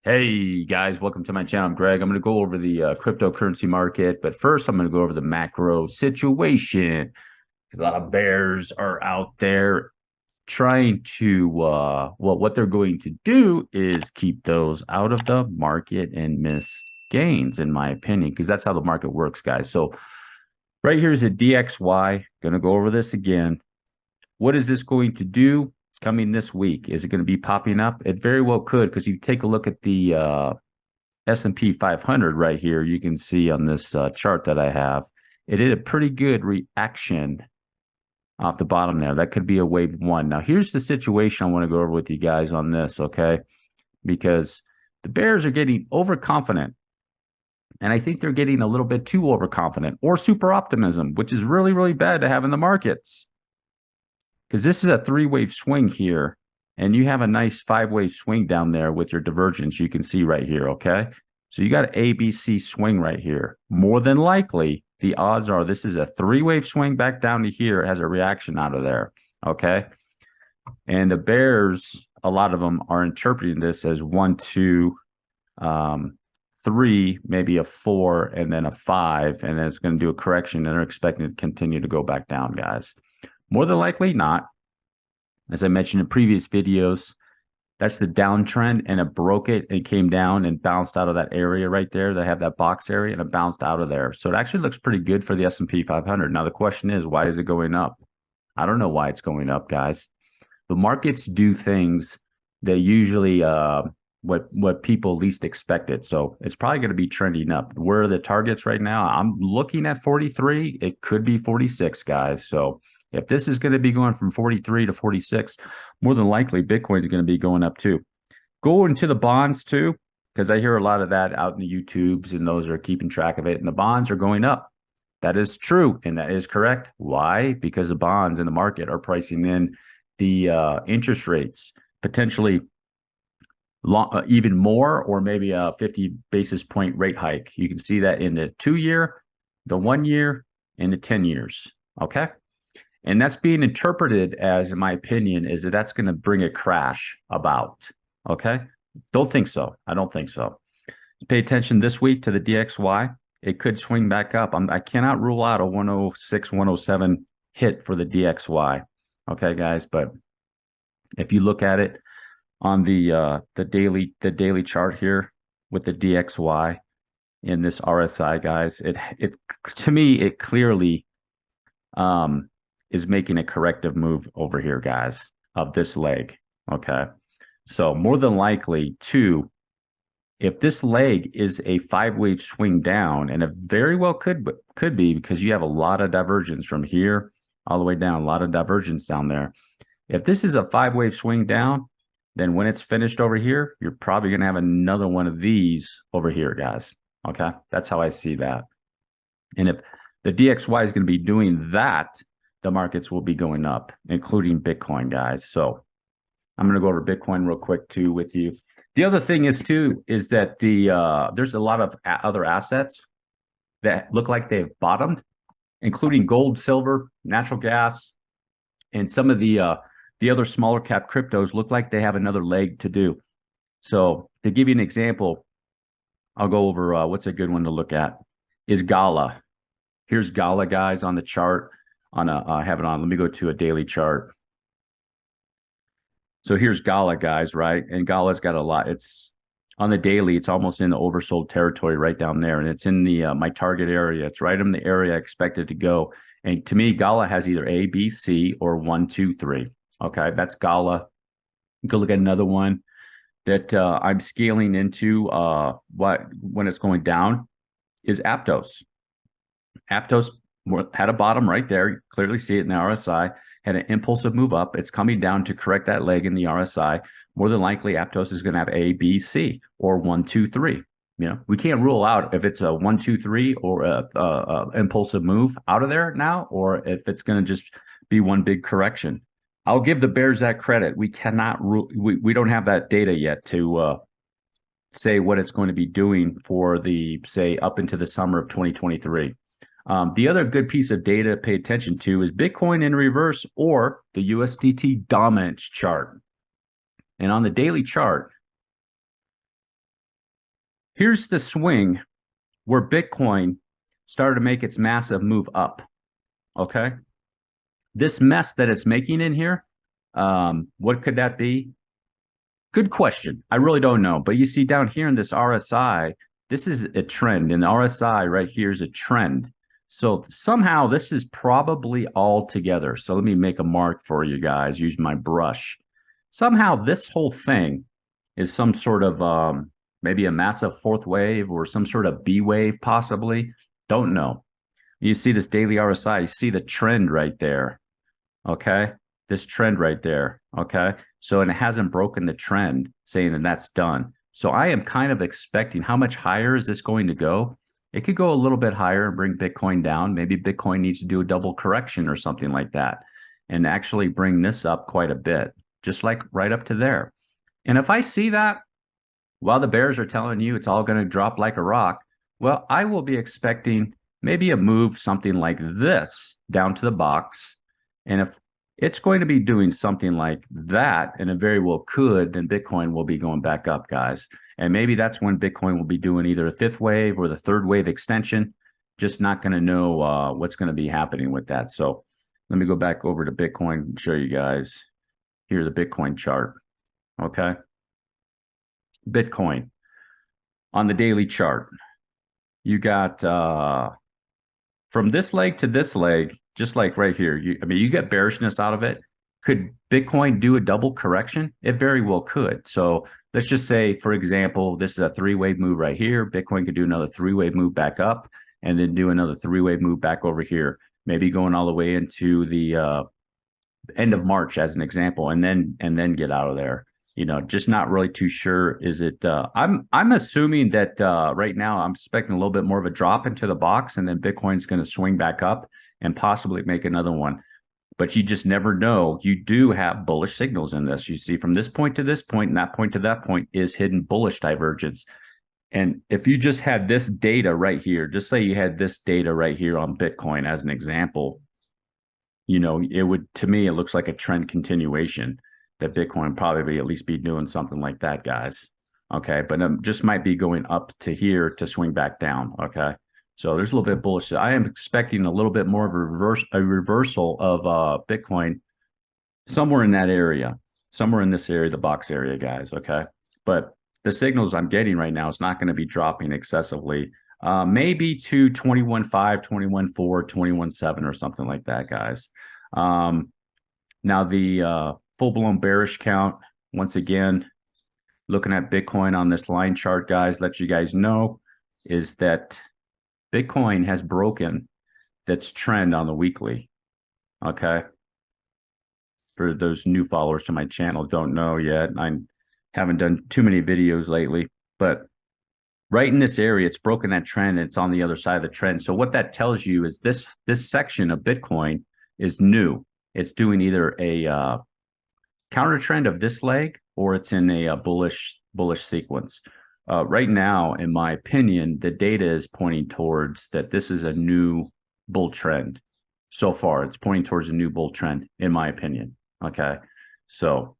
Hey guys, welcome to my channel. I'm Greg. I'm going to go over the cryptocurrency market, but first I'm going to go over the macro situation because a lot of bears are out there trying to, what they're going to do is keep those out of the market and miss gains, in my opinion, because that's how the market works, guys. So right here is a DXY. Going to go over this again. What is this going to do coming this week? Is it going to be popping up? It very well could, because you take a look at the S&P 500 right here. You can see on this chart that I have, it did a pretty good reaction off the bottom there. That could be a wave one. Now, here's the situation I want to go over with you guys on this, okay? Because the bears are getting overconfident. And I think they're getting a little bit too overconfident or super optimism, which is really, really bad to have in the markets. Because this is a three-wave swing here, and you have a nice five-wave swing down there with your divergence you can see right here, okay? So you got an ABC swing right here. More than likely, the odds are this is a three-wave swing back down to here. It has a reaction out of there, okay? And the bears, a lot of them are interpreting this as 1, 2, 3, maybe a 4, and then a 5, and then it's going to do a correction, and they're expecting it to continue to go back down, guys. More than likely not. As I mentioned in previous videos, that's the downtrend, and it broke it and came down and bounced out of that area right there. They have that box area, and it bounced out of there. So it actually looks pretty good for the S&P 500. Now, the question is, why is it going up? I don't know why it's going up, guys. The markets do things they usually what people least expected. So it's probably going to be trending up. Where are the targets right now? I'm looking at 43. It could be 46, guys. So if this is going to be going from 43 to 46, more than likely Bitcoin is going to be going up too. Go into the bonds too, because I hear a lot of that out in the YouTubes, and those are keeping track of it. And the bonds are going up. That is true, and that is correct. Why? Because the bonds in the market are pricing in the interest rates, potentially even more, or maybe a 50 basis point rate hike. You can see that in the 2-year, the 1-year, and the 10 years. Okay. And that's being interpreted as, in my opinion, is that that's going to bring a crash about. Okay. Don't think so. I don't think so. Pay attention this week to the DXY. It could swing back up. I cannot rule out a 106, 107 hit for the DXY. Okay, guys. But if you look at it on the daily chart here with the DXY in this RSI, guys, it to me, it clearly is making a corrective move over here, guys, of this leg. Okay. So more than likely, too, if this leg is a 5-wave swing down, and it very well could be, because you have a lot of divergence from here all the way down, a lot of divergence down there. If this is a 5-wave swing down, then when it's finished over here, you're probably going to have another one of these over here, guys. Okay. That's how I see that. And if the DXY is going to be doing that, the markets will be going up, including Bitcoin, guys. So I'm going to go over Bitcoin real quick too with you. The other thing is too, is that there's a lot of other assets that look like they've bottomed, including gold, silver, natural gas, and some of the other smaller cap cryptos look like they have another leg to do. So to give you an example, I'll go over what's a good one to look at is Gala. Here's Gala, guys, on the chart. I have it on. Let me go to a daily chart. So here's Gala, guys, right? And Gala's got a lot. It's on the daily. It's almost in the oversold territory right down there, and it's in the my target area. It's right in the area I expected to go. And to me, Gala has either A, B, C, or 1, 2, 3. Okay, that's Gala. Go look at another one that I'm scaling into. When it's going down is Aptos. Aptos had a bottom right there. You clearly see it in the RSI. Had an impulsive move up. It's coming down to correct that leg in the RSI. More than likely, Aptos is going to have A, B, C, or 1, 2, 3. We can't rule out if it's a 1, 2, 3 or a impulsive move out of there now, or if it's going to just be one big correction. I'll give the bears that credit. We cannot rule. We don't have that data yet to say what it's going to be doing for the, say, up into the summer of 2023. The other good piece of data to pay attention to is Bitcoin in reverse, or the USDT dominance chart. And on the daily chart, Here's the swing where Bitcoin started to make its massive move up. Okay. This mess that it's making in here, what could that be? Good question. I really don't know. But you see down here in this RSI, this is a trend. And the RSI right here is a trend. So somehow this is probably all together. So let me make a mark for you guys, use my brush. Somehow this whole thing is some sort of maybe a massive fourth wave or some sort of B wave possibly. Don't know. You see this daily RSI, you see the trend right there. Okay. This trend right there. Okay. So, and it hasn't broken the trend saying that that's done. So I am kind of expecting how much higher is this going to go? It could go a little bit higher and bring Bitcoin down. Maybe Bitcoin needs to do a double correction or something like that and actually bring this up quite a bit, just like right up to there. And if I see that while the bears are telling you it's all going to drop like a rock, well, I will be expecting maybe a move something like this down to the box. And if it's going to be doing something like that, and it very well could, then Bitcoin will be going back up, guys. And maybe that's when Bitcoin will be doing either a fifth wave or the third wave extension. Just not going to know what's going to be happening with that. So let me go back over to Bitcoin and show you guys here the Bitcoin chart. Okay. Bitcoin on the daily chart. You got from this leg to this leg, just like right here, you get bearishness out of it. Could Bitcoin do a double correction? It very well could. So let's just say, for example, this is a three-wave move right here. Bitcoin could do another three-wave move back up and then do another three-wave move back over here, maybe going all the way into the end of March as an example, and then get out of there. Just not really too sure. Is it? I'm assuming that right now I'm expecting a little bit more of a drop into the box, and then Bitcoin's going to swing back up and possibly make another one. But you just never know. You do have bullish signals in this. You see from this point to this point and that point to that point is hidden bullish divergence. And if you just had this data right here, just say you had this data right here on Bitcoin as an example, it would, to me, it looks like a trend continuation that Bitcoin probably at least be doing something like that, guys. Okay. But just might be going up to here to swing back down. Okay. So there's a little bit bullish. I am expecting a little bit more of a reversal of Bitcoin somewhere in that area, somewhere in this area, the box area, guys. Okay. But the signals I'm getting right now is not going to be dropping excessively. Maybe to 21.5, 21.4, 21.7 or something like that, guys. Now the full-blown bearish count, once again, looking at Bitcoin on this line chart, guys, let you guys know is that Bitcoin has broken that's trend on the weekly. Okay. For those new followers to my channel, don't know yet. I haven't done too many videos lately, but right in this area, it's broken that trend. And it's on the other side of the trend. So what that tells you is this section of Bitcoin is new. It's doing either a counter trend of this leg or it's in a bullish sequence. Right now, in my opinion, the data is pointing towards that this is a new bull trend. So far, it's pointing towards a new bull trend, in my opinion. Okay. So,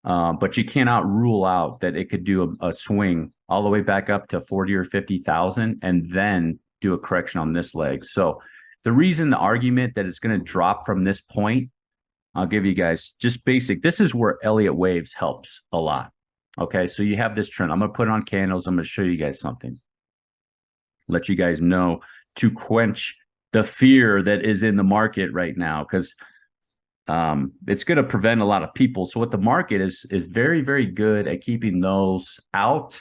but you cannot rule out that it could do a swing all the way back up to 40 or 50,000 and then do a correction on this leg. So the reason, the argument that it's going to drop from this point, I'll give you guys just basic. This is where Elliott Waves helps a lot. Okay, so you have this trend. I'm going to put it on candles. I'm going to show you guys something. Let you guys know to quench the fear that is in the market right now, because it's going to prevent a lot of people. So what the market is very, very good at keeping those out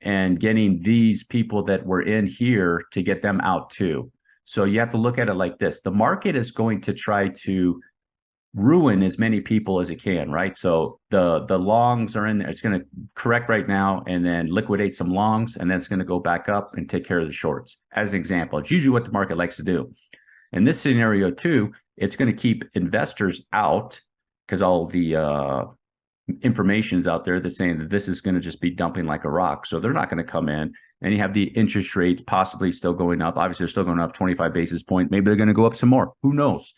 and getting these people that were in here to get them out too. So you have to look at it like this. The market is going to try to ruin as many people as it can, right? So the longs are in there. It's going to correct right now and then liquidate some longs, and then it's going to go back up and take care of the shorts. As an example, it's usually what the market likes to do. In this scenario too, it's going to keep investors out because all the information is out there that's saying that this is going to just be dumping like a rock. So they're not going to come in. And you have the interest rates possibly still going up. Obviously, they're still going up 25 basis points. Maybe they're going to go up some more. Who knows?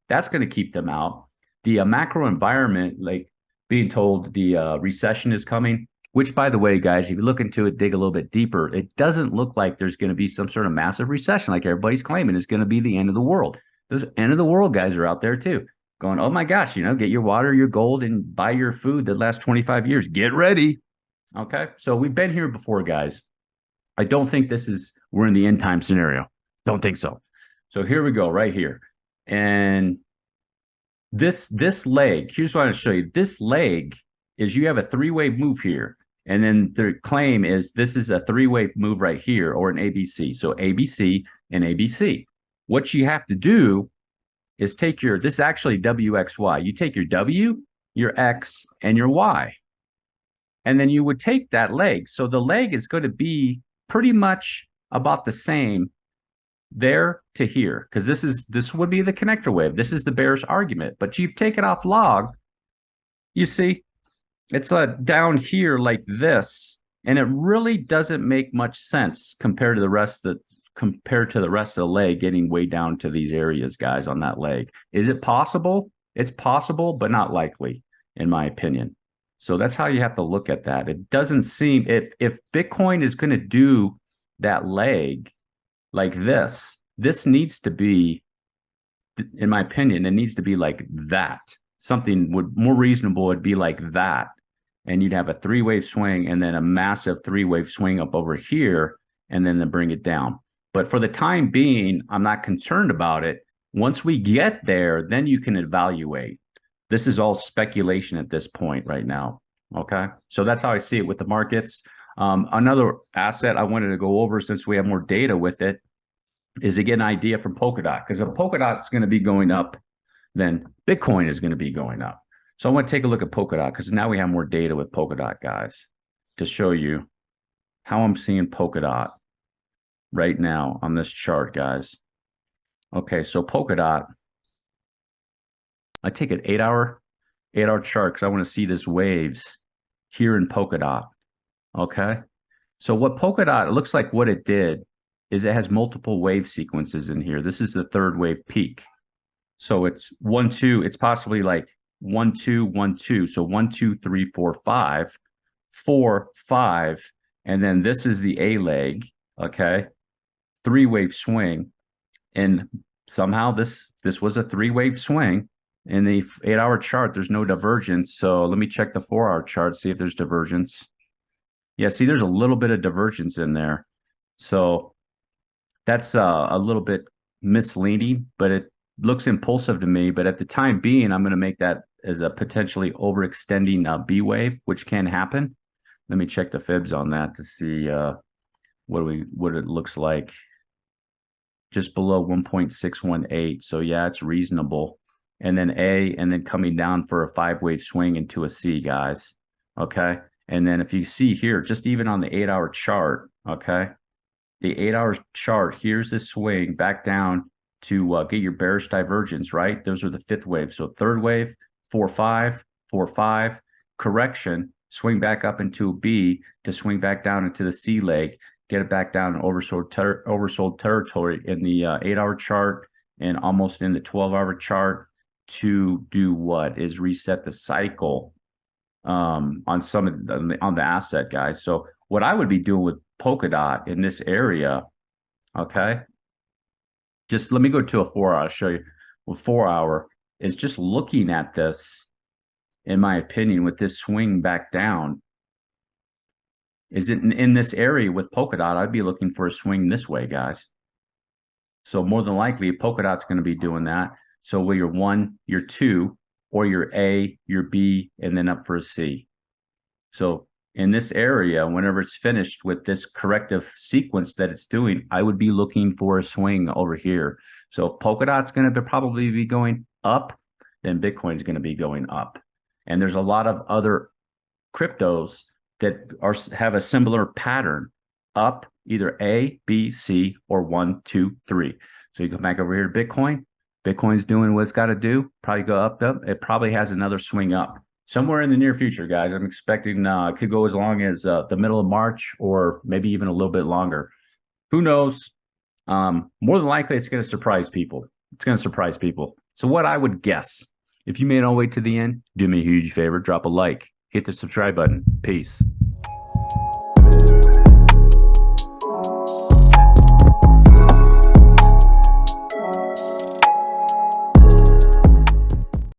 That's going to keep them out. The macro environment, like being told the recession is coming, which, by the way, guys, if you look into it, dig a little bit deeper, it doesn't look like there's going to be some sort of massive recession like everybody's claiming is going to be the end of the world. Those end of the world guys are out there too, going, oh my gosh, get your water, your gold, and buy your food that lasts 25 years. Get ready. Okay. So we've been here before, guys. I don't think we're in the end time scenario. Don't think so. So here we go right here. And this leg, here's what I want to show you. This leg is you have a three-wave move here. And then the claim is this is a three-wave move right here, or an ABC. So ABC and ABC. What you have to do is take this is actually WXY. You take your W, your X, and your Y. And then you would take that leg. So the leg is going to be pretty much about the same there to here, because this would be the connector wave. This is the bearish argument, but you've taken off log. You see, it's down here like this, and it really doesn't make much sense compared to the rest of the leg getting way down to these areas, guys, on that leg. Is it possible? It's possible, but not likely, in my opinion. So that's how you have to look at that. It doesn't seem, if Bitcoin is going to do that leg like this needs to be, in my opinion, it needs to be like that. Something more reasonable would be like that. And you'd have a three-wave swing and then a massive three-wave swing up over here, and then to bring it down. But for the time being, I'm not concerned about it. Once we get there, then you can evaluate. This is all speculation at this point right now. Okay. So that's how I see it with the markets. Another asset I wanted to go over, since we have more data with it, is to get an idea from Polkadot, because if Polkadot is going to be going up, then Bitcoin is going to be going up. So I want to take a look at Polkadot, because now we have more data with Polkadot, guys, to show you how I'm seeing Polkadot right now on this chart, guys. Okay, so Polkadot, I take an 8-hour chart because I want to see this waves here in Polkadot. Okay, so what Polkadot, it looks like what it did is it has multiple wave sequences in here. This is the third wave peak. So it's 1, 2, it's possibly like 1, 2, 1, 2. So 1, 2, 3, 4, 5, 4, 5. And then this is the A leg, okay? 3-wave swing. And somehow this was a 3-wave swing. In the 8-hour chart, there's no divergence. So let me check the 4-hour chart, see if there's divergence. Yeah, see, there's a little bit of divergence in there. So that's a little bit misleading, but it looks impulsive to me. But at the time being, I'm going to make that as a potentially overextending B wave, which can happen. Let me check the fibs on that to see what it looks like. Just below 1.618. So yeah, it's reasonable. And then A, and then coming down for a 5-wave swing into a C, guys. Okay. And then if you see here, just even on the 8-hour chart, okay, the 8-hour chart, here's the swing back down to get your bearish divergence, right? Those are the 5th wave. So 3rd wave, 4, 5, 4, 5, correction, swing back up into a B to swing back down into the C leg, get it back down in oversold territory in the 8-hour chart and almost in the 12-hour chart to do what is reset the cycle on the asset, guys. So what I would be doing with Polkadot in this area, okay, just let me go to a 4-hour. I'll show you. A 4-hour is just looking at this, in my opinion, with this swing back down. Is it in this area with Polkadot? I'd be looking for a swing this way, guys. So more than likely, Polkadot's going to be doing that. So will your 1, your 2, or your A, your B, and then up for a C. So in this area, whenever it's finished with this corrective sequence that it's doing, I would be looking for a swing over here. So if Polkadot's going to probably be going up, then Bitcoin's going to be going up. And there's a lot of other cryptos that have a similar pattern, up either A, B, C, or 1, 2, 3. So you come back over here to Bitcoin. Bitcoin's doing what it's got to do, probably go up. It probably has another swing up somewhere in the near future, guys. I'm expecting it could go as long as the middle of March, or maybe even a little bit longer. Who knows? More than likely, it's going to surprise people. It's going to surprise people. So what I would guess, if you made it all the way to the end, do me a huge favor, drop a like, hit the subscribe button. Peace.